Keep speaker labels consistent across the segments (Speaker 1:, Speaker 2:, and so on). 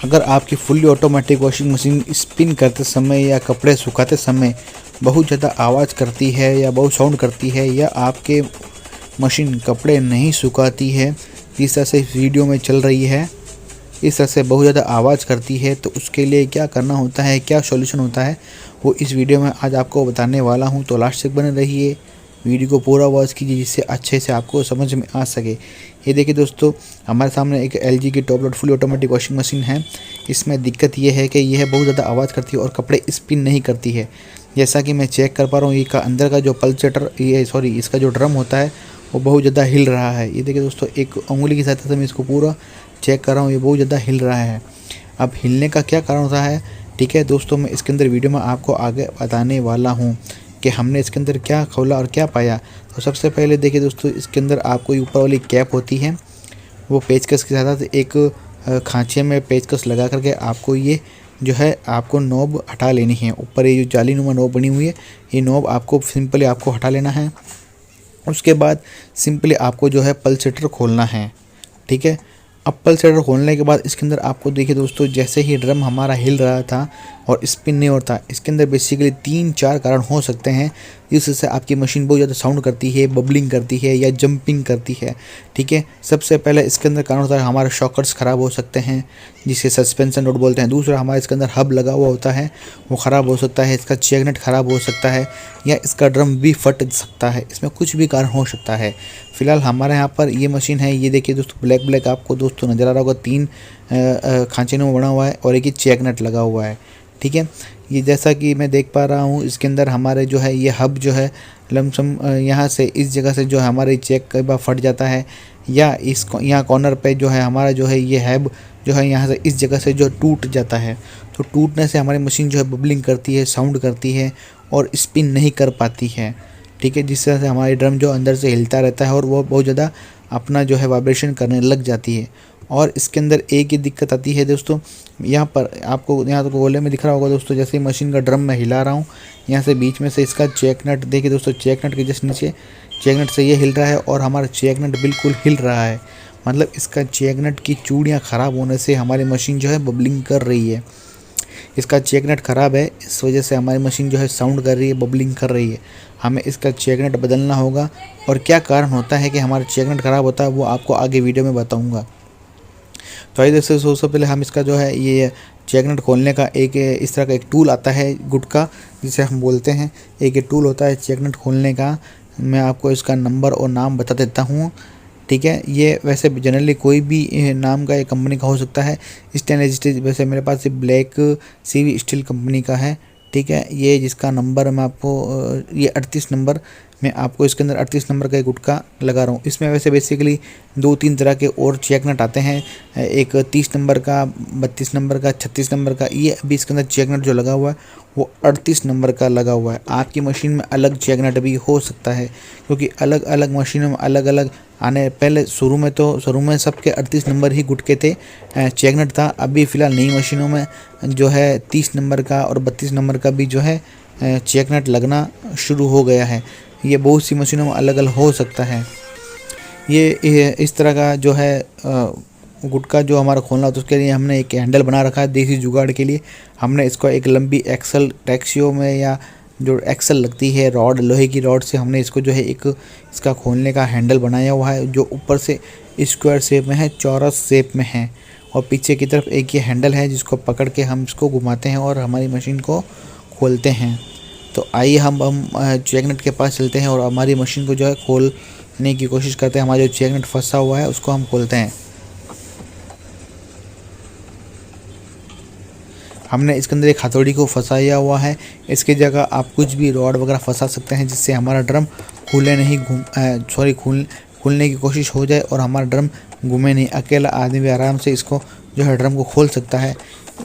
Speaker 1: अगर आपकी fully automatic washing machine spin करते समय या कपड़े सुखाते समय बहुत ज़्यादा आवाज़ करती है या बहुत साउंड करती है, या आपके मशीन कपड़े नहीं सुखाती है जिस तरह से इस वीडियो में चल रही है, इस तरह से बहुत ज़्यादा आवाज़ करती है, तो उसके लिए क्या करना होता है, क्या सॉल्यूशन होता है, वो इस वीडियो में आज आपको बताने वाला हूँ। तो लास्ट तक बने रहिए, वीडियो को पूरा वॉच कीजिए जिससे अच्छे से आपको समझ में आ सके। ये देखिए दोस्तों, हमारे सामने एक LG की top load full automatic washing machine है। इसमें दिक्कत ये है कि यह बहुत ज़्यादा आवाज़ करती है और कपड़े स्पिन नहीं करती है। जैसा कि मैं चेक कर पा रहा हूँ, ये का अंदर का जो पल्सेटर इसका जो ड्रम होता है वो बहुत ज़्यादा हिल रहा है। ये देखिए दोस्तों, एक उंगली की सहायता से मैं इसको पूरा चेक कर रहा हूँ, ये बहुत ज़्यादा हिल रहा है। अब हिलने का क्या कारण होता है, ठीक है दोस्तों, मैं इसके अंदर वीडियो में आपको आगे बताने वाला हूँ कि हमने इसके अंदर क्या खोला और क्या पाया। तो सबसे पहले देखिए दोस्तों, इसके अंदर आपको ऊपर वाली कैप होती है, वो पेचकस के साथ एक खांचे में पेचकस लगा करके आपको ये जो है आपको नॉब हटा लेनी है। ऊपर ये जो जालीनुमा नॉब बनी हुई है, ये नॉब आपको सिंपली आपको हटा लेना है। उसके बाद सिंपली आपको जो है पल्सेटर खोलना है, ठीक है। अब पल्सेटर खोलने के बाद इसके अंदर आपको देखिए दोस्तों, जैसे ही ड्रम हमारा हिल रहा था और स्पिन नहीं होता, इसके अंदर बेसिकली 3-4 कारण हो सकते हैं जिससे आपकी मशीन बहुत ज़्यादा साउंड करती है, बबलिंग करती है या जंपिंग करती है, ठीक है। सबसे पहले इसके अंदर कारण होता है हमारे शॉकर्स ख़राब हो सकते हैं, जिसे सस्पेंशन रोड बोलते हैं। दूसरा, हमारे इसके अंदर हब लगा हुआ होता है, वो ख़राब हो सकता है। इसका चेक नट ख़राब हो सकता है या इसका ड्रम भी फट सकता है। इसमें कुछ भी कारण हो सकता है। फ़िलहाल हमारे यहाँ पर ये मशीन है, ये देखिए दोस्तों, ब्लैक आपको दोस्तों नज़र आ रहा होगा। 3 खांचे में बना हुआ है और एक ही चेक नट लगा हुआ है, ठीक है। ये जैसा कि मैं देख पा रहा हूँ, इसके अंदर हमारे जो है ये हब जो है लमसम यहाँ से इस जगह से जो है हमारे चेक कई बार फट जाता है, या इस यहाँ कॉर्नर पे जो है हमारा जो है ये हब जो है यहाँ से इस जगह से जो टूट जाता है। तो टूटने से हमारी मशीन जो है बबलिंग करती है, साउंड करती है और स्पिन नहीं कर पाती है, ठीक है। जिस तरह से हमारी ड्रम जो अंदर से हिलता रहता है और वो बहुत ज़्यादा अपना जो है वाइब्रेशन करने लग जाती है। और इसके अंदर एक ही दिक्कत आती है दोस्तों, यहाँ पर आपको यहाँ तो गोले में दिख रहा होगा दोस्तों, जैसे मशीन का ड्रम मैं हिला रहा हूँ, यहाँ से बीच में से इसका चेक नट देखिए दोस्तों, चेक नट के जस्ट नीचे चेक नट से ये हिल रहा है और हमारा चेक नट बिल्कुल हिल रहा है। मतलब इसका चेक नट की चूड़ियाँ ख़राब होने से हमारी मशीन जो है बबलिंग कर रही है। इसका चेक नट ख़राब है, इस वजह से हमारी मशीन जो है साउंड कर रही है, बबलिंग कर रही है। हमें इसका चेक नट बदलना होगा, और क्या कारण होता है कि हमारा चेक नट ख़राब होता है वो आपको आगे वीडियो में बताऊँगा। तो आइए दोस्तों, सबसे पहले हम इसका जो है ये चेक नट खोलने का एक इस तरह का एक टूल आता है गुटका, जिसे हम बोलते हैं। एक ये टूल होता है चेक नट खोलने का। मैं आपको इसका नंबर और नाम बता देता हूँ, ठीक है। ये वैसे जनरली कोई भी नाम का एक कंपनी का हो सकता है। स्टेनलेस स्टील, वैसे मेरे पास ब्लैक CV स्टील कंपनी का है, ठीक है। ये जिसका नंबर मैं आपको ये 38 नंबर, मैं आपको इसके अंदर 38 नंबर का एक गुटका लगा रहा हूँ। इसमें वैसे बेसिकली 2-3 तरह के और चेक नट आते हैं, एक 30 नंबर का, 32 नंबर का, 36 नंबर का। ये अभी इसके अंदर चेक नट जो लगा हुआ है वो 38 नंबर का लगा हुआ है। आपकी मशीन में अलग चेक नट भी हो सकता है, क्योंकि अलग अलग मशीनों में अलग अलग आने। पहले शुरू में सबके 38 नंबर ही गुटके थे, चेक नट था। अभी फ़िलहाल नई मशीनों में जो है 30 नंबर का और 32 नंबर का भी जो है चेक नट लगना शुरू हो गया है। ये बहुत सी मशीनों में अलग अलग हो सकता है। ये इस तरह का जो है गुटका जो हमारा खोलना होता है, उसके लिए हमने एक हैंडल बना रखा है देसी जुगाड़ के लिए। हमने इसको एक लंबी एक्सल टैक्सियो में, या जो एक्सल लगती है रॉड, लोहे की रॉड से हमने इसको जो है एक इसका खोलने का हैंडल बनाया हुआ है, जो ऊपर से स्क्वायर शेप में है, चौरस शेप में है, और पीछे की तरफ एक ये हैंडल है जिसको पकड़ के हम इसको घुमाते हैं और हमारी मशीन को खोलते हैं। तो आइए हम चेक नट के पास चलते हैं और हमारी मशीन को जो है खोलने की कोशिश करते हैं। हमारा जो चेक नट फंसा हुआ है उसको हम खोलते हैं। हमने इसके अंदर एक हथौड़ी को फंसाया हुआ है, इसकी जगह आप कुछ भी रॉड वगैरह फंसा सकते हैं जिससे हमारा ड्रम खुलने की कोशिश हो जाए और हमारा ड्रम घूमे नहीं। अकेला आदमी भी आराम से इसको जो है ड्रम को खोल सकता है।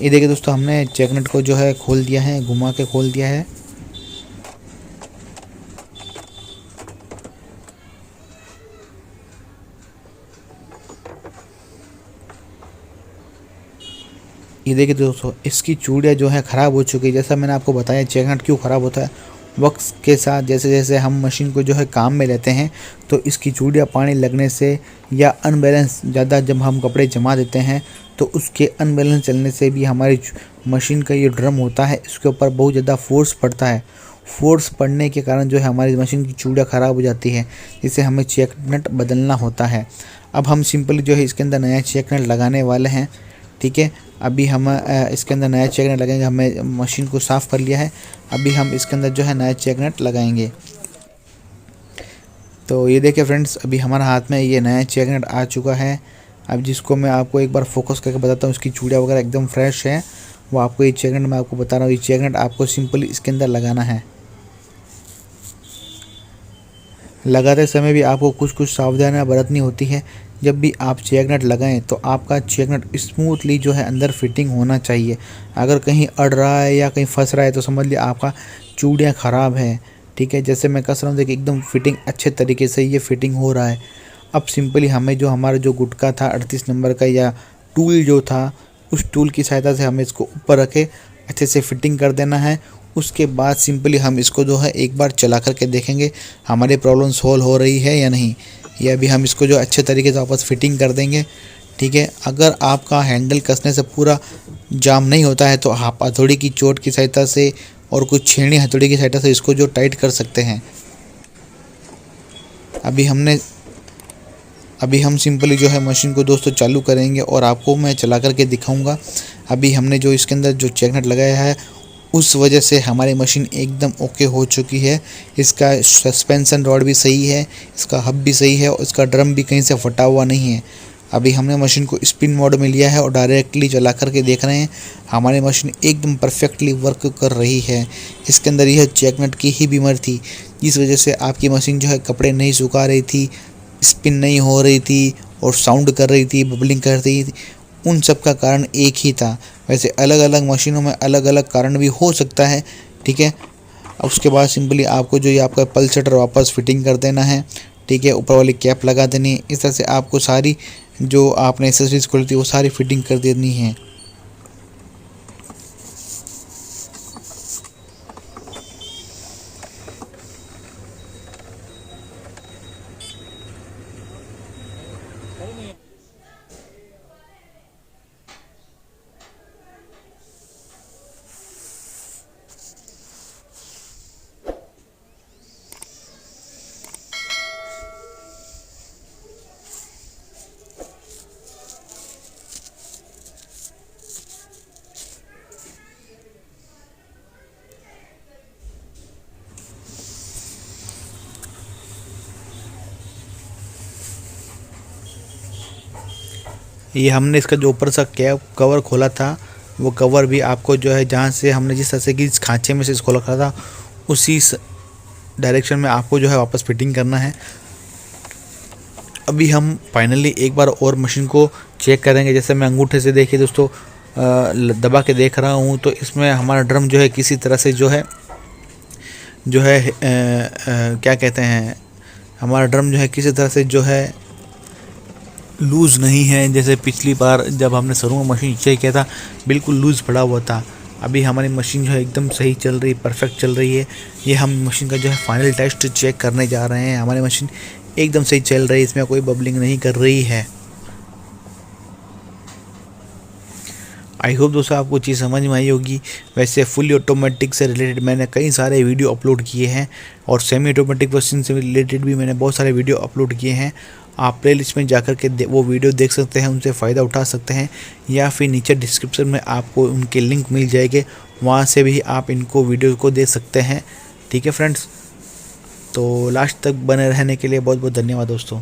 Speaker 1: ये देखिए दोस्तों, हमने चेक नट को जो है खोल दिया है, घुमा के खोल दिया है। ये देखिए दोस्तों, इसकी चूड़ियाँ जो है ख़राब हो चुकी है। जैसा मैंने आपको बताया चेक नट क्यों ख़राब होता है, वक्त के साथ जैसे जैसे हम मशीन को जो है काम में लेते हैं तो इसकी चूड़ियाँ पानी लगने से या अनबैलेंस ज़्यादा जब हम कपड़े जमा देते हैं तो उसके अनबैलेंस चलने से भी हमारी मशीन का ये ड्रम होता है इसके ऊपर बहुत ज़्यादा फोर्स पड़ता है। फोर्स पड़ने के कारण जो है हमारी मशीन की चूड़ियाँ ख़राब हो जाती है, जिससे हमें चेक नट बदलना होता है। अब हम सिंपली जो है इसके अंदर नया चेक नट लगाने वाले हैं। ठीक है, अभी हम इसके अंदर नया चेक नट लगाएंगे। हमने मशीन को साफ़ कर लिया है, अभी हम इसके अंदर जो है नया चेक नट लगाएंगे। तो ये देखिए फ्रेंड्स, अभी हमारे हाथ में ये नया चेक नट आ चुका है। अब जिसको मैं आपको एक बार फोकस करके बताता हूँ, उसकी चूड़ियाँ वगैरह एकदम फ्रेश है। वो आपको ये चेक नट मैं आपको बता रहा हूँ, ये चेक नट आपको सिंपली इसके अंदर लगाना है। लगाते समय भी आपको कुछ कुछ सावधानियाँ बरतनी होती है। जब भी आप चेक नट लगाएं तो आपका चेक नट स्मूथली जो है अंदर फिटिंग होना चाहिए। अगर कहीं अड़ रहा है या कहीं फंस रहा है तो समझ लिया आपका चूड़ियाँ ख़राब है। ठीक है, जैसे मैं कस रहा हूँ देखिए एकदम फिटिंग अच्छे तरीके से ये फिटिंग हो रहा है। अब सिंपली हमें जो हमारा जो गुटका था 38 नंबर का या टूल जो था, उस टूल की सहायता से हमें इसको ऊपर रखे अच्छे से फिटिंग कर देना है। उसके बाद सिंपली हम इसको जो है एक बार चला करके देखेंगे हमारी प्रॉब्लम सॉल्व हो रही है या नहीं। या अभी हम इसको जो अच्छे तरीके से वापस फिटिंग कर देंगे। ठीक है, अगर आपका हैंडल कसने से पूरा जाम नहीं होता है तो आप हथौड़ी की चोट की सहायता से और कुछ छेनी हथौड़ी की सहायता से इसको जो टाइट कर सकते हैं। अभी हम सिंपली जो है मशीन को दोस्तों चालू करेंगे और आपको मैं चला करके दिखाऊंगा। अभी हमने जो इसके अंदर जो चेक नट लगाया है उस वजह से हमारी मशीन एकदम ओके हो चुकी है। इसका सस्पेंशन रॉड भी सही है, इसका हब भी सही है और इसका ड्रम भी कहीं से फटा हुआ नहीं है। अभी हमने मशीन को स्पिन मोड में लिया है और डायरेक्टली चला करके देख रहे हैं हमारी मशीन एकदम परफेक्टली वर्क कर रही है। इसके अंदर यह चेक नट की ही बीमारी थी, जिस वजह से आपकी मशीन जो है कपड़े नहीं सुखा रही थी, स्पिन नहीं हो रही थी और साउंड कर रही थी, बबलिंग कर रही थी। उन सब का कारण एक ही था। वैसे अलग अलग मशीनों में अलग अलग कारण भी हो सकता है। ठीक है, उसके बाद सिंपली आपको जो ये आपका पल्सेटर वापस फिटिंग कर देना है। ठीक है, ऊपर वाली कैप लगा देनी है। इस तरह से आपको सारी जो आपने एक्सेसरीज खोली थी वो सारी फिटिंग कर देनी है। ये हमने इसका जो ऊपर सा कैप कवर खोला था वो कवर भी आपको जो है जहाँ से हमने जिस तरह से कि इस खांचे में से इसको खोला था उसी डायरेक्शन में आपको जो है वापस फिटिंग करना है। अभी हम फाइनली एक बार और मशीन को चेक करेंगे। जैसे मैं अंगूठे से देखिए दोस्तों दबा के देख रहा हूँ तो इसमें हमारा ड्रम जो है किसी तरह से जो है क्या कहते हैं, हमारा ड्रम जो है किसी तरह से जो है लूज़ नहीं है। जैसे पिछली बार जब हमने शुरू में मशीन चेक किया था बिल्कुल लूज़ पड़ा हुआ था। अभी हमारी मशीन जो है एकदम सही चल रही है, परफेक्ट चल रही है। ये हम मशीन का जो है फाइनल टेस्ट चेक करने जा रहे हैं। हमारी मशीन एकदम सही चल रही है, इसमें कोई बबलिंग नहीं कर रही है। आई होप दोस्तों आपको चीज़ समझ में आई होगी। वैसे फुली ऑटोमेटिक से रिलेटेड मैंने कई सारे वीडियो अपलोड किए हैं और सेमी ऑटोमेटिक मशीन से रिलेटेड भी मैंने बहुत सारे वीडियो अपलोड किए हैं। आप प्लेलिस्ट में जाकर के वो वीडियो देख सकते हैं, उनसे फ़ायदा उठा सकते हैं, या फिर नीचे डिस्क्रिप्शन में आपको उनके लिंक मिल जाएंगे, वहाँ से भी आप इनको वीडियो को देख सकते हैं। ठीक है फ्रेंड्स, तो लास्ट तक बने रहने के लिए बहुत बहुत धन्यवाद दोस्तों।